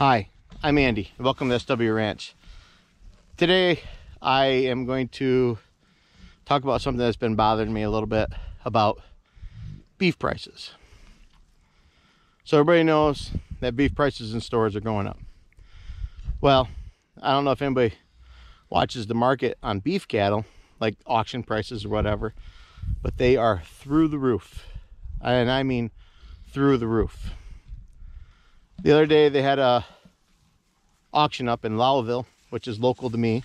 Hi, I'm Andy. Welcome to SW Ranch. Today I am going to talk about something that's been bothering me a little bit about beef prices. So everybody knows that beef prices in stores are going up. Well, I don't know if anybody watches the market on beef cattle, like auction prices or whatever, but they are through the roof. And I mean through the roof. The other day they had a auction up in Lowville, which is local to me.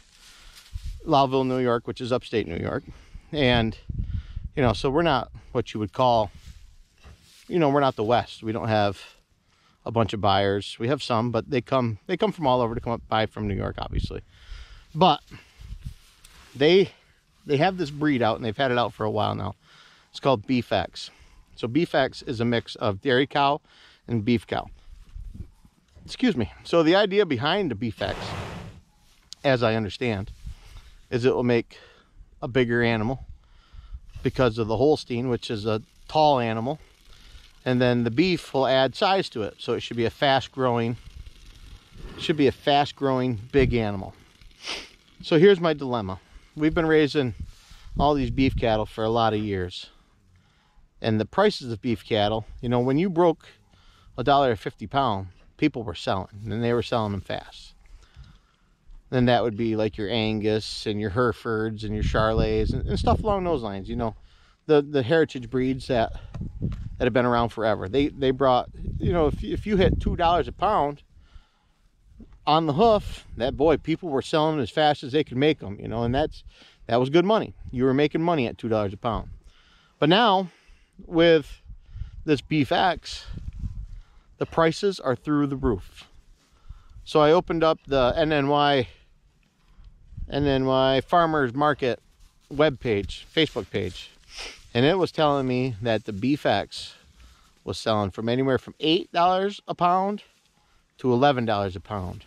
Lowville, New York, which is upstate New York. And, you know, so we're not what you would call, you know, we're not the West. We don't have a bunch of buyers. We have some, but they come from all over to come up buy from New York, obviously. But they have this breed out, and they've had it out for a while now. It's called Beef X. So Beef X is a mix of dairy cow and beef cow. Excuse me. So the idea behind the Beef X, as I understand, is it will make a bigger animal because of the Holstein, which is a tall animal, and then the beef will add size to it. So it should be a fast-growing big animal. So here's my dilemma. We've been raising all these beef cattle for a lot of years, and the prices of beef cattle, you know, when you broke $1.50 a pound, people were selling, and they were selling them fast. Then that would be like your Angus and your Herefords and your Charolais and stuff along those lines, you know, the heritage breeds that have been around forever. They brought, you know, if you hit $2 a pound on the hoof, people were selling them as fast as they could make them, you know, and that was good money. You were making money at $2 a pound. But now with this Beef X, the prices are through the roof. So I opened up the NNY Farmers Market webpage, Facebook page, and it was telling me that the Beef X was selling from anywhere from $8 a pound to $11 a pound.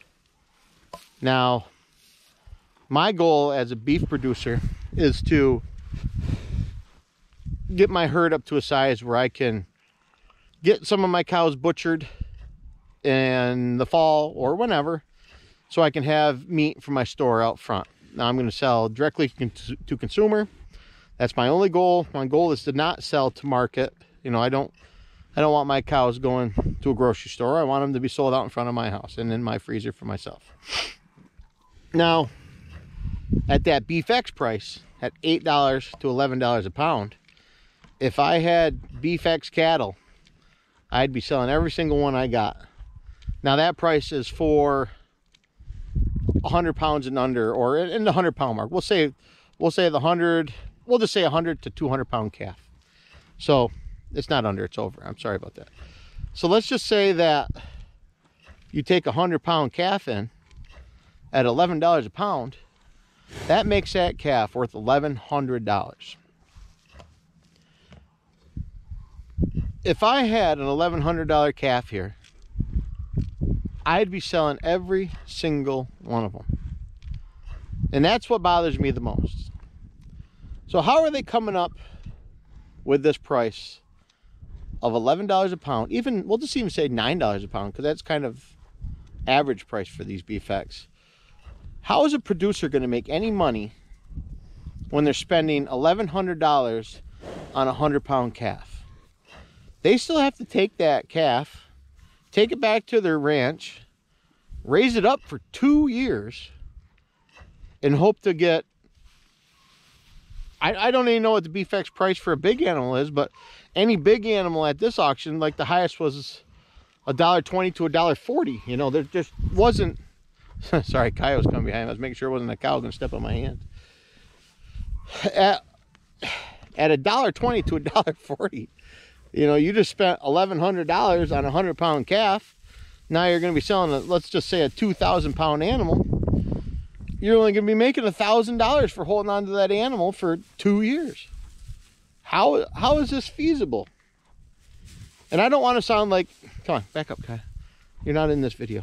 Now, my goal as a beef producer is to get my herd up to a size where I can get some of my cows butchered in the fall or whenever, so I can have meat for my store out front. Now I'm going to sell directly to consumer. That's my only goal. My goal is to not sell to market. You know, I don't want my cows going to a grocery store. I want them to be sold out in front of my house and in my freezer for myself. Now, at that Beef X price, at $8 to $11 a pound, if I had Beef X cattle, I'd be selling every single one I got. Now that price is for 100 pounds and under, or in the 100 pound mark. We'll just say 100 to 200 pound calf. So it's not under, it's over. I'm sorry about that. So let's just say that you take a 100 pound calf in at $11 a pound. That makes that calf worth $1,100. If I had an $1,100 calf here, I'd be selling every single one of them. And that's what bothers me the most. So how are they coming up with this price of $11 a pound? Even, we'll just even say $9 a pound, because that's kind of average price for these Beef X. How is a producer going to make any money when they're spending $1,100 on a 100 pound calf? They still have to take that calf, take it back to their ranch, raise it up for 2 years, and hope to get, I don't even know what the Beef X price for a big animal is, but any big animal at this auction, like the highest was $1.20 to $1.40. You know, there just wasn't, sorry, coyotes coming behind me. I was making sure it wasn't a cow going to step on my hand. At $1.20 to $1.40. You know, you just spent $1,100 on a 100 pound calf. Now you're going to be selling, let's just say, a 2,000 pound animal. You're only going to be making $1,000 for holding on to that animal for 2 years. How is this feasible? And I don't want to sound like, come on, back up, Kai. You're not in this video.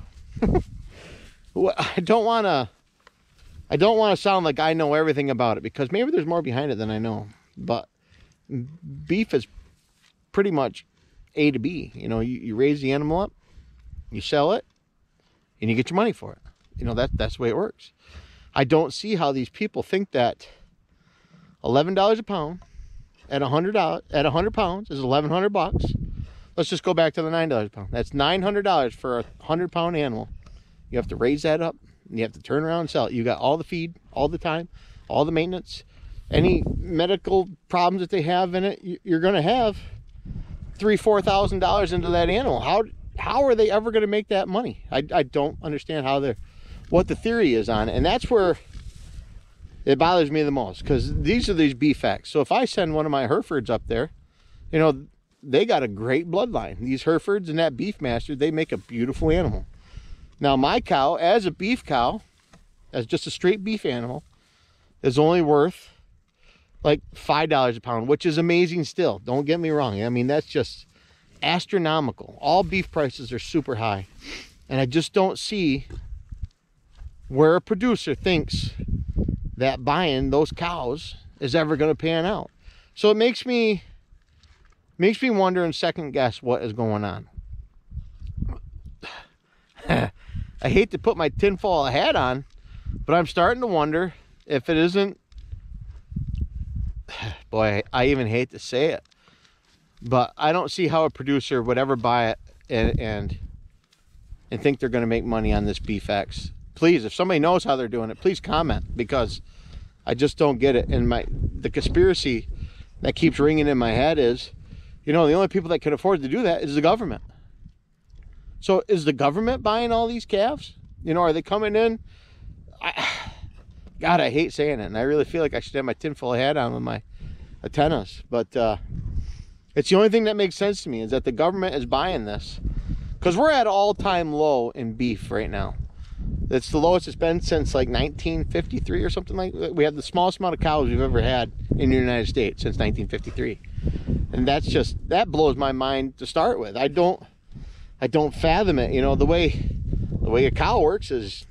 I don't want to sound like I know everything about it, because maybe there's more behind it than I know. But beef is pretty much A to B. You know, you raise the animal up, you sell it, and you get your money for it. You know, that's the way it works. I don't see how these people think that $11 a pound at $100 at 100 pounds is $1,100. Let's just go back to the $9 a pound. That's $900 for a 100-pound animal. You have to raise that up, and you have to turn around and sell it. You got all the feed, all the time, all the maintenance, any medical problems that they have in it. You're going to have $3,000-$4,000 into that animal. How are they ever going to make that money? I don't understand what the theory is on it, and that's where it bothers me the most, because these are these beef X. So if I send one of my Herefords up there, you know, they got a great bloodline. These Herefords and that Beefmaster, they make a beautiful animal. Now my cow, as a beef cow, as just a straight beef animal, is only worth like $5 a pound, which is amazing still. Don't get me wrong. I mean, that's just astronomical. All beef prices are super high. And I just don't see where a producer thinks that buying those cows is ever going to pan out. So it makes me wonder and second guess what is going on. I hate to put my tinfoil hat on, but I'm starting to wonder if it isn't, boy, I even hate to say it, but I don't see how a producer would ever buy it and think they're going to make money on this beef X. Please, if somebody knows how they're doing it, please comment, because I just don't get it. And the conspiracy that keeps ringing in my head is, you know, the only people that can afford to do that is the government. So is the government buying all these calves? You know, are they coming in? God, I hate saying it, and I really feel like I should have my tinfoil hat on with my antennas. But it's the only thing that makes sense to me, is that the government is buying this. Because we're at an all-time low in beef right now. It's the lowest it's been since like 1953 or something like that. We have the smallest amount of cows we've ever had in the United States since 1953. And that blows my mind to start with. I don't fathom it. You know, the way a cow works is,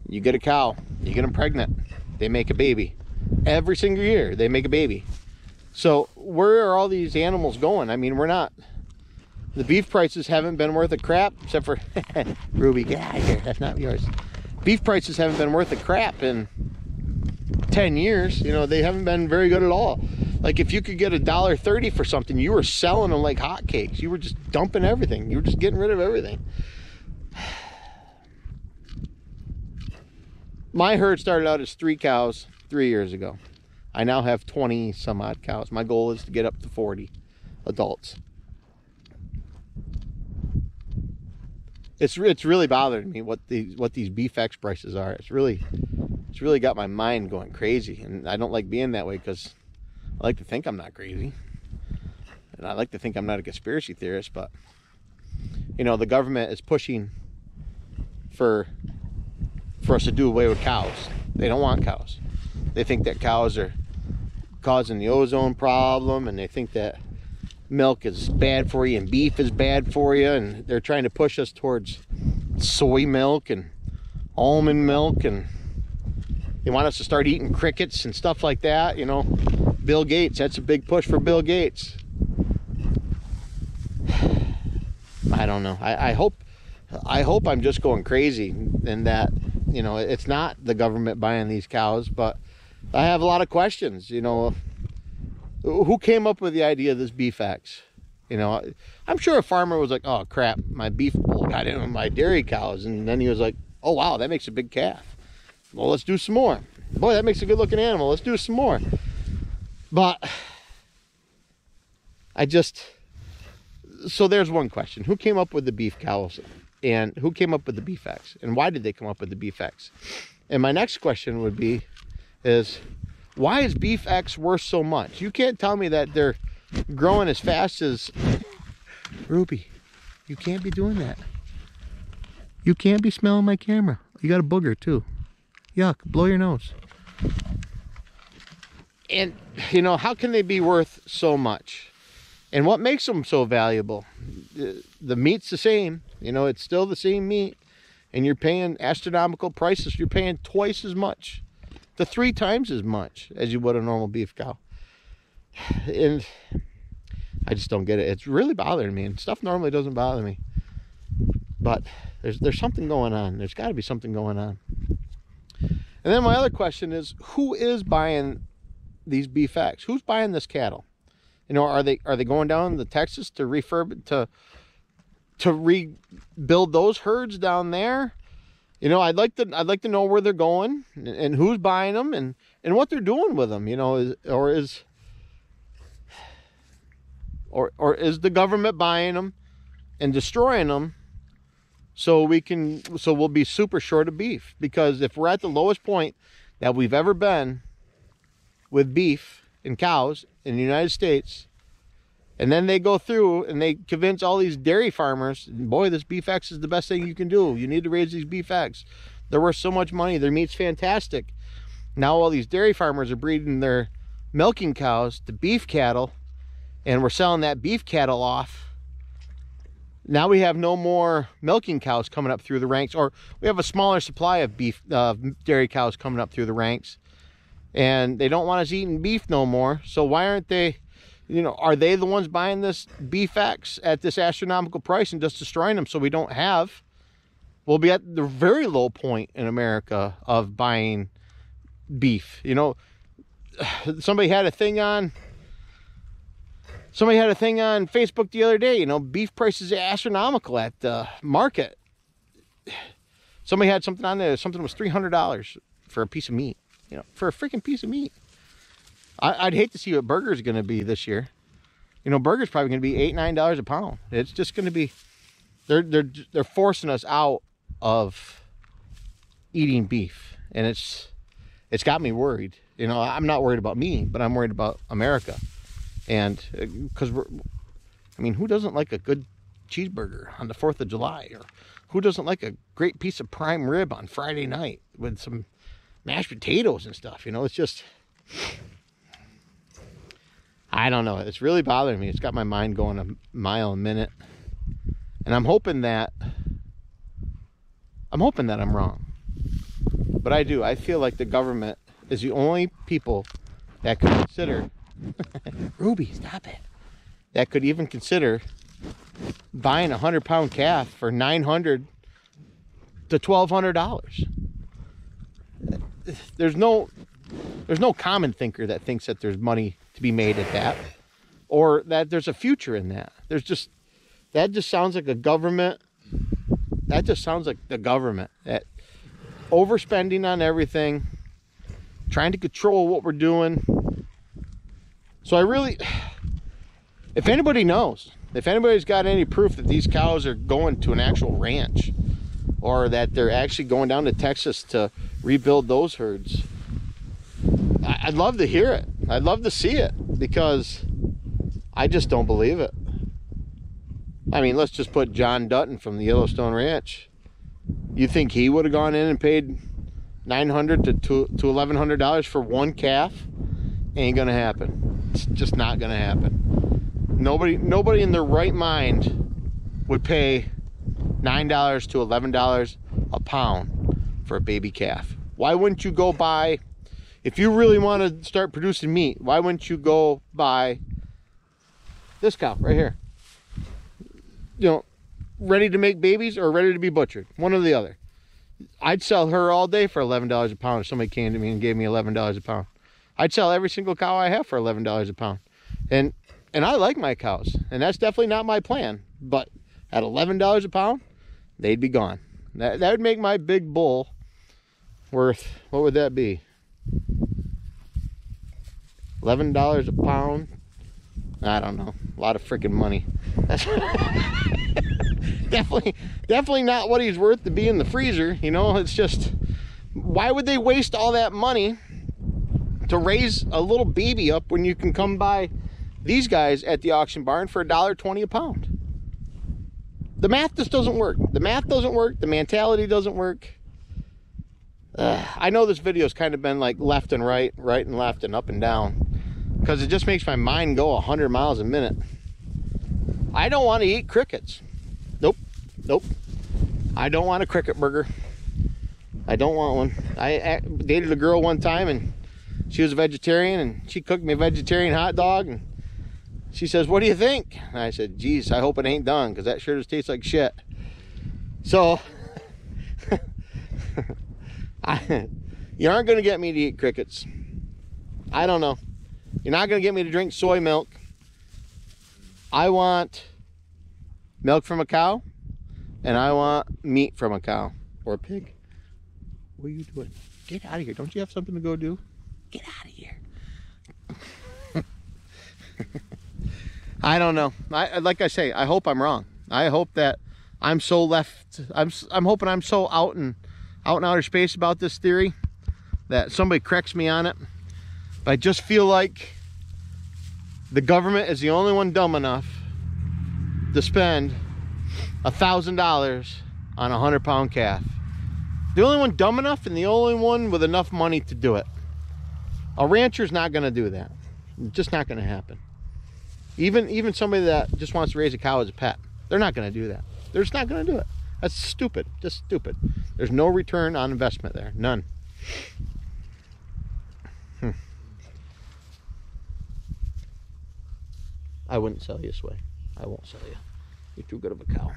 you get a cow, you get them pregnant, they make a baby. Every single year they make a baby. So where are all these animals going? I mean, the beef prices haven't been worth a crap, except for Ruby, get out of here, that's not yours. Beef prices haven't been worth a crap in 10 years. You know, they haven't been very good at all. Like, if you could get $1.30 for something, you were selling them like hotcakes. You were just dumping everything. You were just getting rid of everything. My herd started out as 3 cows 3 years ago. I now have 20 some odd cows. My goal is to get up to 40 adults. It's really bothering me what these beef X prices are. It's really got my mind going crazy, and I don't like being that way, because I like to think I'm not crazy, and I like to think I'm not a conspiracy theorist. But you know, the government is pushing for us to do away with cows. They don't want cows. They think that cows are causing the ozone problem, and they think that milk is bad for you and beef is bad for you, and they're trying to push us towards soy milk and almond milk, and they want us to start eating crickets and stuff like that. You know, Bill Gates, that's a big push for Bill Gates. I don't know. I hope I'm just going crazy, and that, you know, it's not the government buying these cows. But I have a lot of questions. You know, who came up with the idea of this beef X? You know, I'm sure a farmer was like, oh crap, my beef bull got in with my dairy cows, and then he was like, oh wow, that makes a big calf. Well, let's do some more. Boy, that makes a good looking animal. Let's do some more. But so there's one question. Who came up with the beef cows, and who came up with the beef X, and why did they come up with the beef X? And my next question would be, why is beef X worth so much? You can't tell me that they're growing as fast as... Ruby, you can't be doing that. You can't be smelling my camera. You got a booger too. Yuck, blow your nose. And, you know, how can they be worth so much? And what makes them so valuable? The meat's the same. You know, it's still the same meat. And you're paying astronomical prices. You're paying twice as much, to 3 times as much as you would a normal beef cow. And I just don't get it. It's really bothering me. And stuff normally doesn't bother me. But there's something going on. There's got to be something going on. And then my other question is, who is buying these beef X? Who's buying this cattle? You know, are they going down to Texas to to rebuild those herds down there? You know, I'd like to know where they're going and who's buying them and what they're doing with them. You know, is the government buying them and destroying them so we'll be super short of beef? Because if we're at the lowest point that we've ever been with beef and cows in the United States, and then they go through and they convince all these dairy farmers, boy, this beef X is the best thing you can do. You need to raise these beef X. They're worth so much money. Their meat's fantastic. Now all these dairy farmers are breeding their milking cows to beef cattle, and we're selling that beef cattle off. Now we have no more milking cows coming up through the ranks, or we have a smaller supply of beef, dairy cows coming up through the ranks, and they don't want us eating beef no more. So why aren't they, you know, are they the ones buying this beef X at this astronomical price and just destroying them so we don't have? We'll be at the very low point in America of buying beef. You know, somebody had a thing on Facebook the other day. You know, beef prices are astronomical at the market. Somebody had something on there. Something was $300 for a piece of meat. You know, for a freaking piece of meat. I'd hate to see what burger's going to be this year. You know, burger's probably going to be $8, $9 a pound. It's just going to be, they're forcing us out of eating beef, and it's got me worried. You know, I'm not worried about me, but I'm worried about America. And because I mean, who doesn't like a good cheeseburger on the 4th of July? Or who doesn't like a great piece of prime rib on Friday night with some mashed potatoes and stuff? You know, it's just, I don't know. It's really bothering me. It's got my mind going a mile a minute. And I'm hoping that I'm wrong. But I feel like the government is the only people that could consider Ruby, stop it. That could even consider buying a 100-pound calf for $900 to $1,200. There's no common thinker that thinks that there's money to be made at that, or that there's a future in that. That just sounds like a government. That just sounds like the government that overspending on everything, trying to control what we're doing. So if anybody knows, if anybody's got any proof that these cows are going to an actual ranch, or that they're actually going down to Texas to rebuild those herds, I'd love to hear it. I'd love to see it, because I just don't believe it. I mean, let's just put John Dutton from the Yellowstone Ranch. You think he would have gone in and paid $900 to $1,100 for one calf? Ain't gonna happen. It's just not gonna happen. Nobody in their right mind would pay $9 to $11 a pound for a baby calf. Why wouldn't you go buy, if you really want to start producing meat, why wouldn't you go buy this cow right here? You know, ready to make babies or ready to be butchered, one or the other. I'd sell her all day for $11 a pound if somebody came to me and gave me $11 a pound. I'd sell every single cow I have for $11 a pound. And I like my cows, and that's definitely not my plan. But at $11 a pound, they'd be gone. That would make my big bull worth, what would that be? $11 a pound? I don't know. A lot of freaking money. That's definitely not what he's worth to be in the freezer. You know, it's just, why would they waste all that money to raise a little baby up when you can come buy these guys at the auction barn for $1.20 a pound? The math just doesn't work. The math doesn't work. The mentality doesn't work. I know this video's kind of been like left and right, right and left, and up and down, because it just makes my mind go 100 miles a minute. I don't want to eat crickets. Nope. I don't want a cricket burger. I don't want one. I dated a girl one time, and she was a vegetarian, and she cooked me a vegetarian hot dog, and she says, "What do you think?" And I said, "Geez, I hope it ain't done, because that sure just tastes like shit." So, you aren't going to get me to eat crickets. I don't know. You're not going to get me to drink soy milk. I want milk from a cow, and I want meat from a cow or a pig. What are you doing? Get out of here. Don't you have something to go do? Get out of here. I don't know. Like I say, I hope I'm wrong. I hope that I'm so left. I'm hoping I'm so out in outer space about this theory that somebody corrects me on it. But I just feel like the government is the only one dumb enough to spend $1,000 on a 100-pound calf. The only one dumb enough and the only one with enough money to do it. A rancher's not going to do that. It's just not going to happen. Even somebody that just wants to raise a cow as a pet, they're not going to do that. They're just not going to do it. That's stupid. Just stupid. There's no return on investment there. None. I wouldn't sell you, Sway. I won't sell you. You're too good of a cow.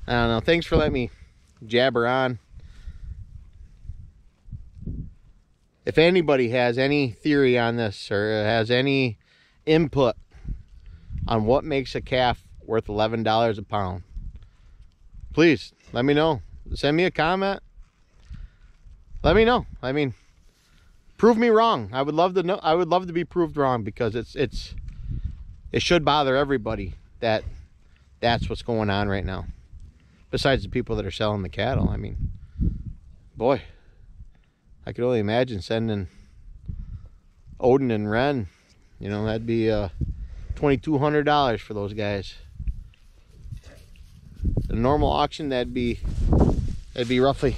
I don't know. Thanks for letting me jabber on. If anybody has any theory on this or has any input on what makes a calf worth $11 a pound, please let me know. Send me a comment. Let me know. I mean, prove me wrong. I would love to know. I would love to be proved wrong, because it should bother everybody that that's what's going on right now. Besides the people that are selling the cattle. I mean, boy, I could only imagine sending Odin and Ren. You know, that'd be $2,200 for those guys. The normal auction, that'd be roughly,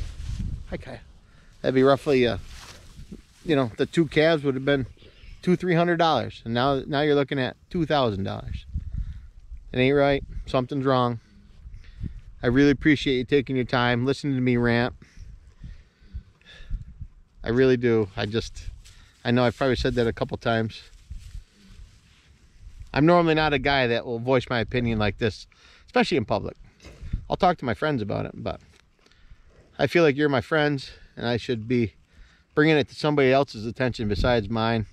hi Kaya, that'd be roughly you know, the two calves would have been $200-300, and now you're looking at $2,000. It ain't right. Something's wrong. I really appreciate you taking your time listening to me rant. I really do. I know I've probably said that a couple times. I'm normally not a guy that will voice my opinion like this, especially in public. I'll talk to my friends about it, but I feel like you're my friends, and I should be bringing it to somebody else's attention besides mine.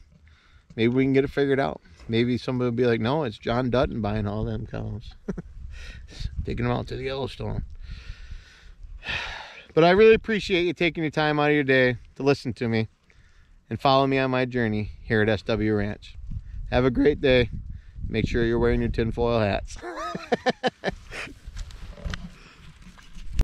Maybe we can get it figured out. Maybe somebody will be like, no, it's John Dutton buying all them cows. Taking them out to the Yellowstone. But I really appreciate you taking your time out of your day to listen to me and follow me on my journey here at SW Ranch. Have a great day. Make sure you're wearing your tinfoil hats.